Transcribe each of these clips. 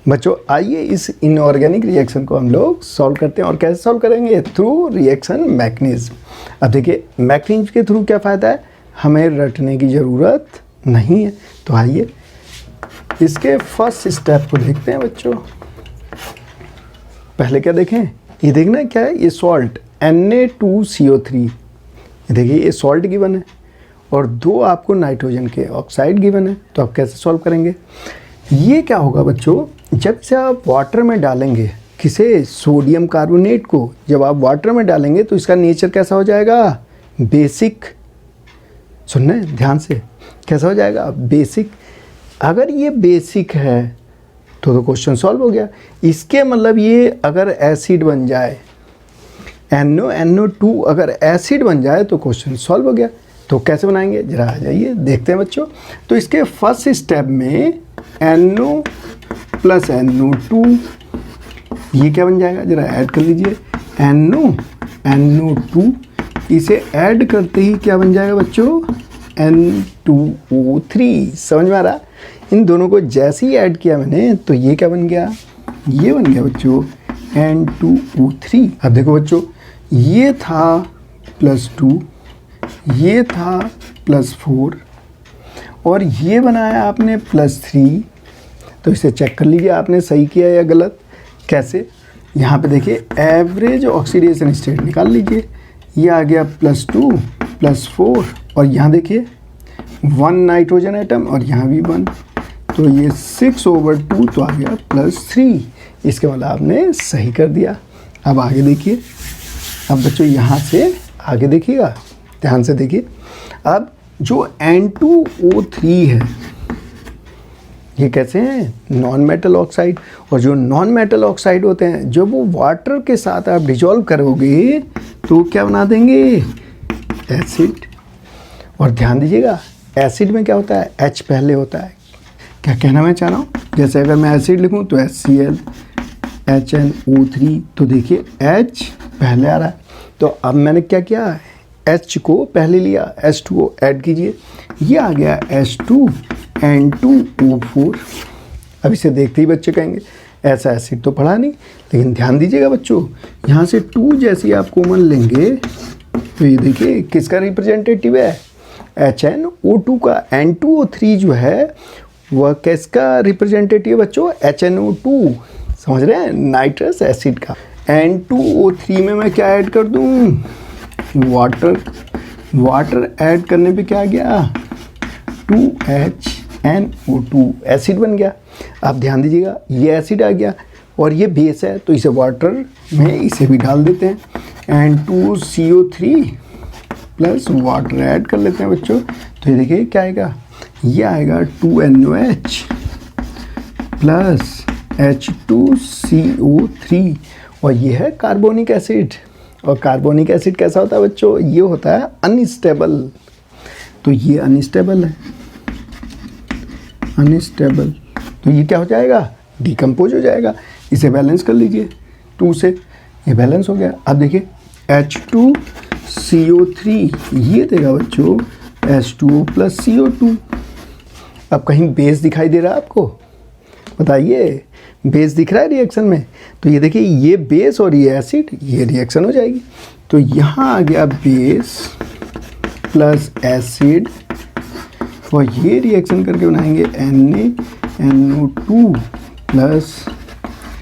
बच्चों आइए इस इनऑर्गेनिक रिएक्शन को हम लोग सॉल्व करते हैं। और कैसे सॉल्व करेंगे? Through reaction mechanism. अब देखिए मैकेनिज्म के थ्रू क्या फ़ायदा है, हमें रटने की ज़रूरत नहीं है। तो आइए इसके फर्स्ट स्टेप को देखते हैं बच्चों। पहले क्या देखें, ये देखना क्या है, ये सॉल्ट Na2CO3, ये देखिए ये सॉल्ट गिवन है और 2 आपको नाइट्रोजन के ऑक्साइड गिवन है। तो आप कैसे सॉल्व करेंगे? ये क्या होगा बच्चों, जब से आप वाटर में डालेंगे, किसे, सोडियम कार्बोनेट को जब आप वाटर में डालेंगे तो इसका नेचर कैसा हो जाएगा, बेसिक। सुनना है ध्यान से, कैसा हो जाएगा, बेसिक। अगर ये बेसिक है तो क्वेश्चन सॉल्व हो गया। इसके मतलब ये अगर एसिड बन जाए, NO2 अगर एसिड बन जाए तो क्वेश्चन सॉल्व हो गया। तो कैसे बनाएंगे जरा आ जाइए देखते हैं बच्चों। तो इसके फर्स्ट स्टेप में NO + NO2 ये क्या बन जाएगा, जरा ऐड कर लीजिए। NO2 इसे ऐड करते ही क्या बन जाएगा बच्चों, N2O3। समझ में आ रहा? इन दोनों को जैसे ही ऐड किया मैंने तो ये क्या बन गया, ये बन गया बच्चों N2O3। अब देखो बच्चों, ये था +2, ये था +4 और ये बनाया आपने +3। तो इसे चेक कर लीजिए आपने सही किया या गलत। कैसे? यहाँ पे देखिए एवरेज ऑक्सीडेशन स्टेट निकाल लीजिए। ये आ गया +2 +4 और यहाँ देखिए 1 नाइट्रोजन एटम और यहाँ भी 1, तो ये 6/2 तो आ गया +3। इसके मतलब आपने सही कर दिया। अब आगे देखिए, अब बच्चों यहाँ से आगे देखिएगा, ध्यान से देखिए। अब जो N2O3 है ये कैसे हैं, नॉन मेटल ऑक्साइड। और जो नॉन मेटल ऑक्साइड होते हैं जब वो वाटर के साथ आप डिजॉल्व करोगे तो क्या बना देंगे, एसिड। और ध्यान दीजिएगा एसिड में क्या होता है, H पहले होता है। क्या कहना मैं चाह रहा हूँ, जैसे अगर मैं एसिड लिखूँ तो HCl HNO3, तो देखिए H पहले आ रहा है। तो अब मैंने क्या किया, H को पहले लिया, H2O ऐड कीजिए, ये आ गया H2N2O4। अब इसे देखते ही बच्चे कहेंगे ऐसा एसिड तो पढ़ा नहीं, लेकिन ध्यान दीजिएगा बच्चों, यहाँ से 2 जैसे आप कॉमन लेंगे तो ये देखिए किसका रिप्रेजेंटेटिव है, HNO2 का। N2O3 जो है वह किसका रिप्रेजेंटेटिव बच्चों, HNO2। समझ रहे हैं, नाइट्रस एसिड का। N2O3 में मैं क्या ऐड कर दूँ, वाटर। वाटर ऐड करने पे क्या आ गया, 2HNO2, एसिड बन गया। आप ध्यान दीजिएगा ये एसिड आ गया और ये बेस है तो इसे वाटर में इसे भी डाल देते हैं। N2CO3 प्लस वाटर ऐड कर लेते हैं बच्चों। तो ये देखिए क्या आएगा, ये आएगा 2NOH प्लस H2CO3 और ये है कार्बोनिक एसिड। और कार्बोनिक एसिड कैसा होता है बच्चों, ये होता है अनस्टेबल। तो ये अनस्टेबल है, अनस्टेबल। तो ये क्या हो जाएगा, डिकम्पोज हो जाएगा। इसे बैलेंस कर लीजिए 2 से, ये बैलेंस हो गया। अब देखिए H2CO3 ये देगा बच्चों H2O + CO2। अब कहीं बेस दिखाई दे रहा है आपको, बताइए, बेस दिख रहा है रिएक्शन में? तो ये देखिए ये बेस और ये एसिड, ये रिएक्शन हो जाएगी। तो यहाँ आ गया बेस प्लस एसिड और ये रिएक्शन करके बनाएंगे NaNO2 प्लस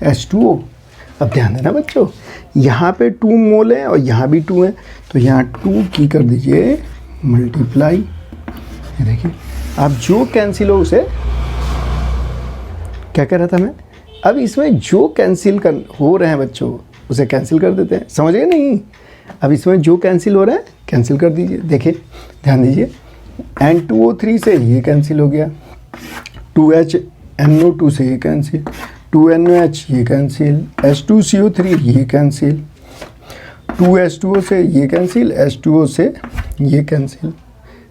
H2O। अब ध्यान देना बच्चों, यहाँ पे 2 मोल है और यहाँ भी 2 है, तो यहाँ 2 की कर दीजिए मल्टीप्लाई। ये देखिए अब जो कैंसिल हो उसे, क्या कह रहा था मैं, अब इसमें जो कैंसिल हो रहे हैं बच्चों उसे कैंसिल कर देते हैं। समझ गए नहीं? अब इसमें जो कैंसिल हो रहा है कैंसिल कर दीजिए। देखिए ध्यान दीजिए, N2O3 से ये कैंसिल हो गया, 2HNO2 से ये कैंसिल, 2NOH ये कैंसिल, H2CO3 ये कैंसिल, 2H2O से ये कैंसिल, H2O से ये कैंसिल।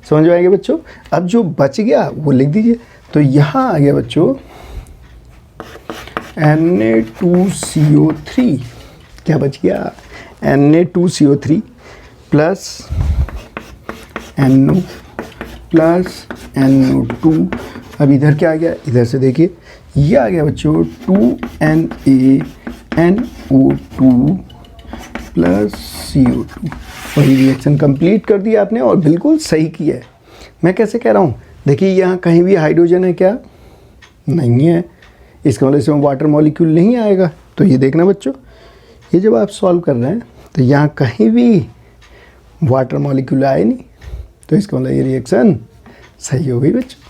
समझ में आएंगे बच्चों? अब जो बच गया वो लिख दीजिए। तो यहाँ आ गया बच्चों Na2CO3, क्या बच गया, Na2CO3 plus NO plus NO2। अब इधर क्या आ गया, इधर से देखिए ये आ गया बच्चों 2Na NO2 प्लस CO2। वही रिएक्शन कंप्लीट कर दिया आपने और बिल्कुल सही किया है। मैं कैसे कह रहा हूँ, देखिए यहाँ कहीं भी हाइड्रोजन है क्या? नहीं है, इसका मतलब इसमें वाटर मॉलिक्यूल नहीं आएगा। तो ये देखना बच्चों, ये जब आप सॉल्व कर रहे हैं तो यहाँ कहीं भी वाटर मॉलिक्यूल आए नहीं, तो इसका मतलब ये रिएक्शन सही हो गई बच्चों।